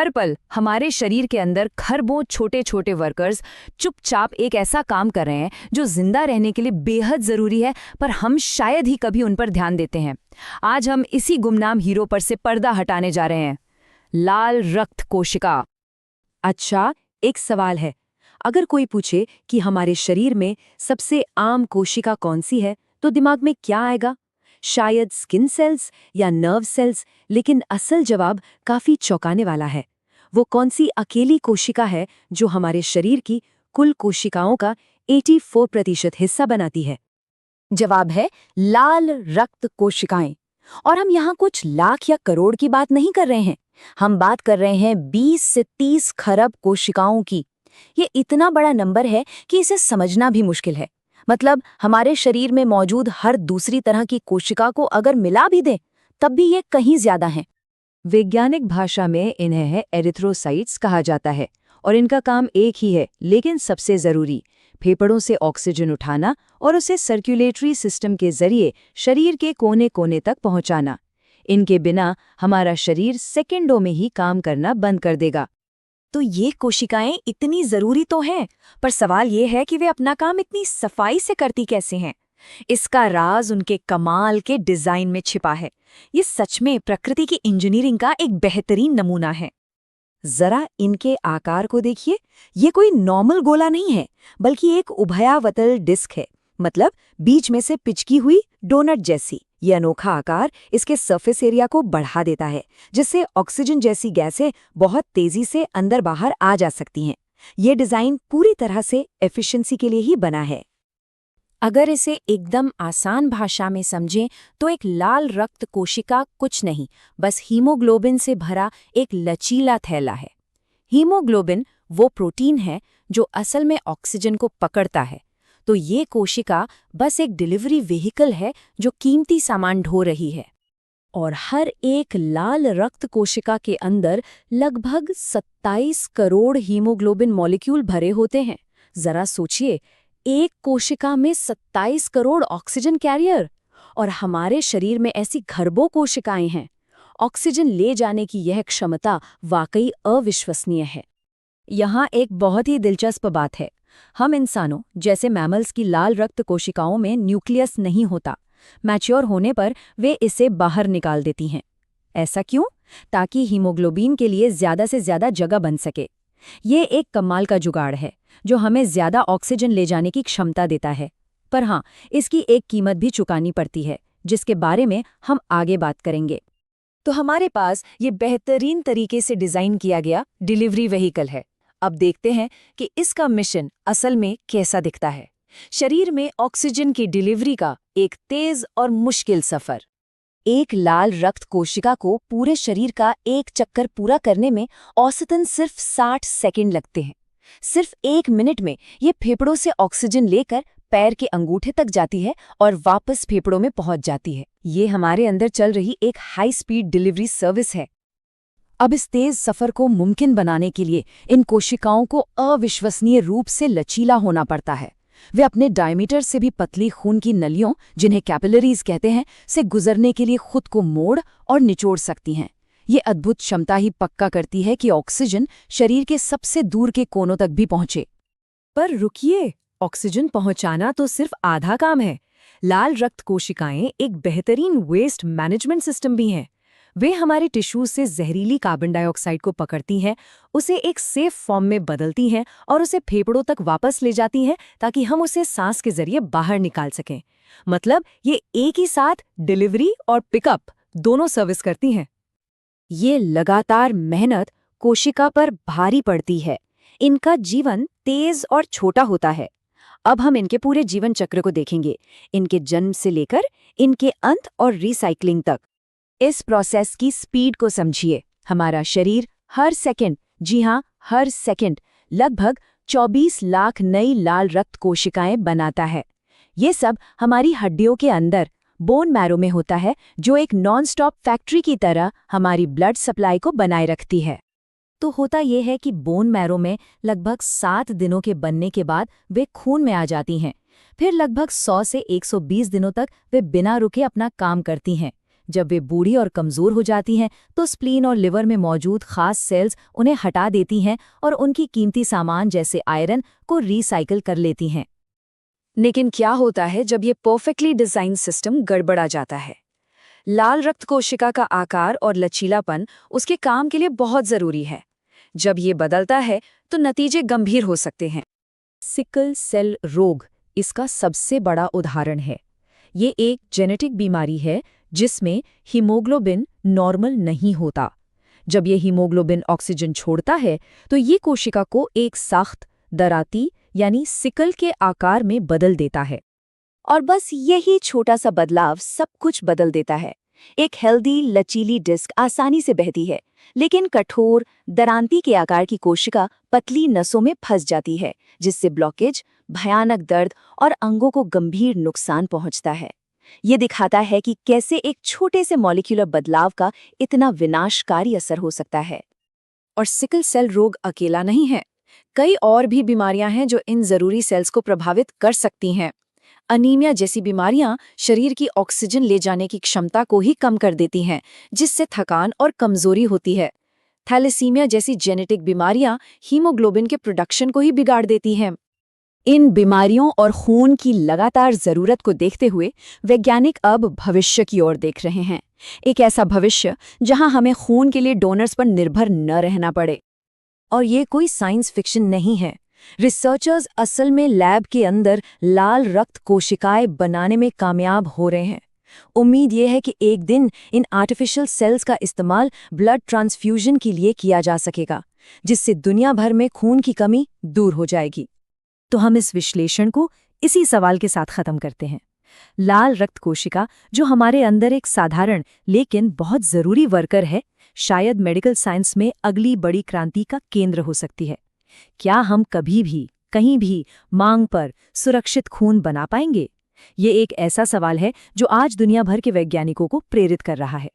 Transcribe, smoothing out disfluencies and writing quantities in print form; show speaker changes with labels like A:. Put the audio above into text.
A: हर पल हमारे शरीर के अंदर खरबों छोटे छोटे वर्कर्स चुपचाप एक ऐसा काम कर रहे हैं जो जिंदा रहने के लिए बेहद जरूरी है, पर हम शायद ही कभी उन पर ध्यान देते हैं। आज हम इसी गुमनाम हीरो पर से पर्दा हटाने जा रहे हैं, लाल रक्त कोशिका।
B: अच्छा, एक सवाल है। अगर कोई पूछे कि हमारे शरीर में सबसे आम कोशिका कौन सी है, तो दिमाग में क्या आएगा? शायद स्किन सेल्स या नर्व सेल्स, लेकिन असल जवाब काफी चौंकाने वाला है। वो कौन सी अकेली कोशिका है जो हमारे शरीर की कुल कोशिकाओं का 84% हिस्सा बनाती है?
C: जवाब है लाल रक्त कोशिकाएं। और हम यहाँ कुछ लाख या करोड़ की बात नहीं कर रहे हैं, हम बात कर रहे हैं 20 से 30 खरब कोशिकाओं की। ये इतना बड़ा नंबर है कि इसे समझना भी मुश्किल है। मतलब हमारे शरीर में मौजूद हर दूसरी तरह की कोशिका को अगर मिला भी दें, तब भी ये कहीं ज्यादा हैं।
B: वैज्ञानिक भाषा में इन्हें एरिथ्रोसाइट्स कहा जाता है और इनका काम एक ही है, लेकिन सबसे जरूरी, फेफड़ों से ऑक्सीजन उठाना और उसे सर्कुलेटरी सिस्टम के जरिए शरीर के कोने कोने तक पहुंचाना। इनके बिना हमारा शरीर सेकंडों में ही काम करना बंद कर देगा।
C: तो ये कोशिकाएं इतनी जरूरी तो हैं, पर सवाल ये है कि वे अपना काम इतनी सफाई से करती कैसे हैं? इसका राज उनके कमाल के डिजाइन में छिपा है। ये सच में प्रकृति की इंजीनियरिंग का एक बेहतरीन नमूना है।
B: जरा इनके आकार को देखिए। ये कोई नॉर्मल गोला नहीं है, बल्कि एक उभयावतल डिस्क है। मतलब बीच में से पिचकी हुई डोनट जैसी। ये अनोखा आकार इसके सरफेस एरिया को बढ़ा देता है, जिससे ऑक्सीजन जैसी गैसें बहुत तेजी से अंदर बाहर आ जा सकती हैं। ये डिजाइन पूरी तरह से एफिशिएंसी के लिए ही बना है।
C: अगर इसे एकदम आसान भाषा में समझें तो एक लाल रक्त कोशिका कुछ नहीं, बस हीमोग्लोबिन से भरा एक लचीला थैला है। हीमोग्लोबिन वो प्रोटीन है जो असल में ऑक्सीजन को पकड़ता है। तो ये कोशिका बस एक डिलीवरी व्हीकल है जो कीमती सामान ढो रही है। और हर एक लाल रक्त कोशिका के अंदर लगभग 27 करोड़ हीमोग्लोबिन मॉलिक्यूल भरे होते हैं। जरा सोचिए, एक कोशिका में 27 करोड़ ऑक्सीजन कैरियर, और हमारे शरीर में ऐसी खरबों कोशिकाएं हैं। ऑक्सीजन ले जाने की यह क्षमता वाकई अविश्वसनीय है।
B: यहाँ एक बहुत ही दिलचस्प बात है। हम इंसानों जैसे मैमल्स की लाल रक्त कोशिकाओं में न्यूक्लियस नहीं होता। मैच्योर होने पर वे इसे बाहर निकाल देती हैं। ऐसा क्यों? ताकि हीमोग्लोबिन के लिए ज्यादा से ज्यादा जगह बन सके। ये एक कमाल का जुगाड़ है जो हमें ज्यादा ऑक्सीजन ले जाने की क्षमता देता है। पर हाँ, इसकी एक कीमत भी चुकानी पड़ती है, जिसके बारे में हम आगे बात करेंगे।
C: तो हमारे पास ये बेहतरीन तरीके से डिजाइन किया गया डिलीवरी व्हीकल है। अब देखते हैं कि इसका मिशन असल में कैसा दिखता है। शरीर में ऑक्सीजन की डिलीवरी का एक तेज और मुश्किल सफर।
B: एक लाल रक्त कोशिका को पूरे शरीर का एक चक्कर पूरा करने में औसतन सिर्फ 60 सेकंड लगते हैं। सिर्फ 1 मिनट में ये फेफड़ों से ऑक्सीजन लेकर पैर के अंगूठे तक जाती है और वापस फेफड़ों में पहुंच जाती है। ये हमारे अंदर चल रही एक हाई स्पीड डिलीवरी सर्विस है। अब इस तेज सफर को मुमकिन बनाने के लिए इन कोशिकाओं को अविश्वसनीय रूप से लचीला होना पड़ता है। वे अपने डायमीटर से भी पतली खून की नलियों, जिन्हें कैपिलरीज कहते हैं, से गुजरने के लिए खुद को मोड़ और निचोड़ सकती हैं। ये अद्भुत क्षमता ही पक्का करती है कि ऑक्सीजन शरीर के सबसे दूर के कोनों तक भी पहुंचे।
C: पर रुकिए, ऑक्सीजन पहुंचाना तो सिर्फ आधा काम है। लाल रक्त कोशिकाएं एक बेहतरीन वेस्ट मैनेजमेंट सिस्टम भी हैं। वे हमारे टिश्यूज से जहरीली कार्बन डाइऑक्साइड को पकड़ती हैं, उसे एक सेफ फॉर्म में बदलती हैं और उसे फेफड़ों तक वापस ले जाती हैं ताकि हम उसे सांस के जरिए बाहर निकाल सकें। मतलब ये एक ही साथ डिलीवरी और पिकअप दोनों सर्विस करती हैं।
B: ये लगातार मेहनत कोशिका पर भारी पड़ती है। इनका जीवन तेज और छोटा होता है। अब हम इनके पूरे जीवन चक्र को देखेंगे, इनके जन्म से लेकर इनके अंत और रिसाइकलिंग तक। इस प्रोसेस की स्पीड को समझिए। हमारा शरीर हर सेकंड, जी हाँ, हर सेकंड लगभग 24 लाख नई लाल रक्त कोशिकाएं बनाता है। ये सब हमारी हड्डियों के अंदर बोन मैरो में होता है, जो एक नॉन स्टॉप फैक्ट्री की तरह हमारी ब्लड सप्लाई को बनाए रखती है।
C: तो होता यह है कि बोन मैरो में लगभग 7 दिनों के बनने के बाद वे खून में आ जाती हैं। फिर लगभग 100 से 120 दिनों तक वे बिना रुके अपना काम करती हैं, जब वे बूढ़ी और कमज़ोर हो जाती हैं तो स्प्लीन और लिवर में मौजूद खास सेल्स उन्हें हटा देती हैं और उनकी कीमती सामान जैसे आयरन को रीसाइकिल कर लेती हैं।
B: लेकिन क्या होता है जब ये परफेक्टली डिजाइन सिस्टम गड़बड़ा जाता है? लाल रक्त कोशिका का आकार और लचीलापन उसके काम के लिए बहुत जरूरी है। जब ये बदलता है तो नतीजे गंभीर हो सकते हैं।
C: सिकल सेल रोग इसका सबसे बड़ा उदाहरण है। ये एक जेनेटिक बीमारी है जिसमें हीमोग्लोबिन नॉर्मल नहीं होता। जब ये हीमोग्लोबिन ऑक्सीजन छोड़ता है तो ये कोशिका को एक सख्त, दराती यानी सिकल के आकार में बदल देता है।
B: और बस यही छोटा सा बदलाव सब कुछ बदल देता है। एक हेल्दी लचीली डिस्क आसानी से बहती है, लेकिन कठोर दरांती के आकार की कोशिका पतली नसों में फंस जाती है, जिससे ब्लॉकेज, भयानक दर्द और अंगों को गंभीर नुकसान पहुंचता है। ये दिखाता है कि कैसे एक छोटे से मॉलिक्यूलर बदलाव का इतना विनाशकारी असर हो सकता है।
C: और सिकल सेल रोग अकेला नहीं है। कई और भी बीमारियां हैं जो इन जरूरी सेल्स को प्रभावित कर सकती हैं। अनीमिया जैसी बीमारियां शरीर की ऑक्सीजन ले जाने की क्षमता को ही कम कर देती हैं, जिससे थकान और कमजोरी होती है। थैलेसीमिया जैसी जेनेटिक बीमारियां हीमोग्लोबिन के प्रोडक्शन को ही बिगाड़ देती हैं। इन बीमारियों और खून की लगातार जरूरत को देखते हुए वैज्ञानिक अब भविष्य की ओर देख रहे हैं। एक ऐसा भविष्य जहां हमें खून के लिए डोनर्स पर निर्भर न रहना पड़े। और ये कोई साइंस फिक्शन नहीं है। रिसर्चर्स असल में लैब के अंदर लाल रक्त कोशिकाएं बनाने में कामयाब हो रहे हैं। उम्मीद ये है कि एक दिन इन आर्टिफिशियल सेल्स का इस्तेमाल ब्लड ट्रांसफ्यूजन के लिए किया जा सकेगा, जिससे दुनिया भर में खून की कमी दूर हो जाएगी। तो हम इस विश्लेषण को इसी सवाल के साथ खत्म करते हैं। लाल रक्त कोशिका, जो हमारे अंदर एक साधारण लेकिन बहुत जरूरी वर्कर है, शायद मेडिकल साइंस में अगली बड़ी क्रांति का केंद्र हो सकती है। क्या हम कभी भी, कहीं भी मांग पर सुरक्षित खून बना पाएंगे? ये एक ऐसा सवाल है जो आज दुनिया भर के वैज्ञानिकों को प्रेरित कर रहा है।